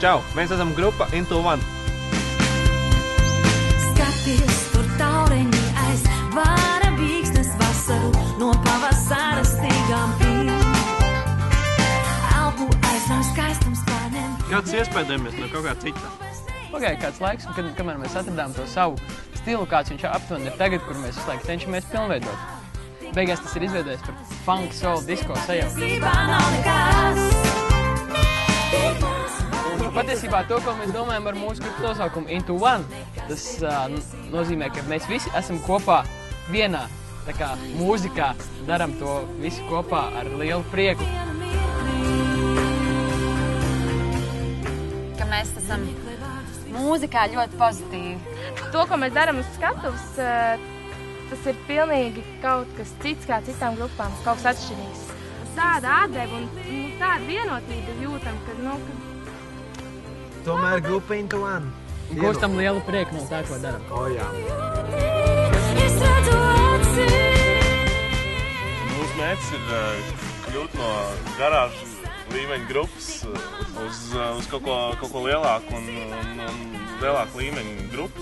Čau, mēs esam grupa Into One. Skaties, tur taureņi aiz vāra vīksnes vasaru no pavasara stīgām pīm. Albu aizrauj skaistam spārniem. Kāds iespēdējamies no kaut kā cita? Pagāja kāds laiks, un kamēr mēs atradām to savu stilu, kāds viņš aptuveni ir tagad, kur mēs visu laiku cenšamies pilnveidot. Beigās tas ir izveidojies par funk, soul, disco sajauku. Patiesībā to, ko mēs domājam ar mūsu grupu nosaukumu Into One, tas nozīmē, ka mēs visi esam kopā vienā mūzikā, daram to visu kopā ar lielu prieku. Ka mēs esam mūzikā ļoti pozitīvi. To, ko mēs darām uz skatuves, tas ir pilnīgi kaut kas cits kā citām grupām, kaut kas atšķirīgs. Tāda atdeva un tāda vienotība jūtam, ka, Tomēr grupa Into One. Gūstam lielu prieku no tā, ko daram. Jā. Mūsu mērķis ir kļūt no garāžu līmeņa grupas uz kaut ko lielāku un lielāku līmeņu grupu.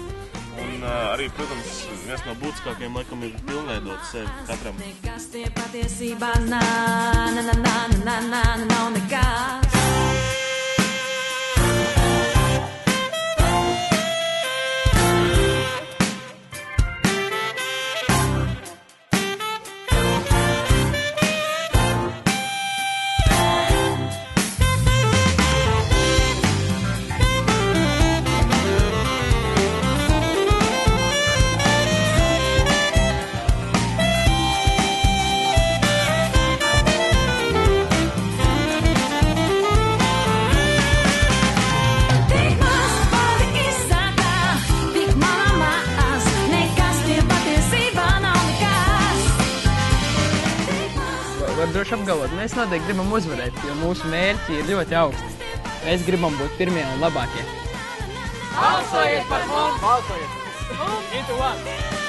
Un arī, protams, viens no būtiskākajiem laikam ir pilnveidot sevi katram. Nekas tie patiesībā nav nekas. Var droši apgalvot, mēs noteikti gribam uzvarēt, jo mūsu mērķi ir ļoti augsti. Mēs gribam būt pirmie un labākie. Balsojiet par mums! Balsojiet! Into One!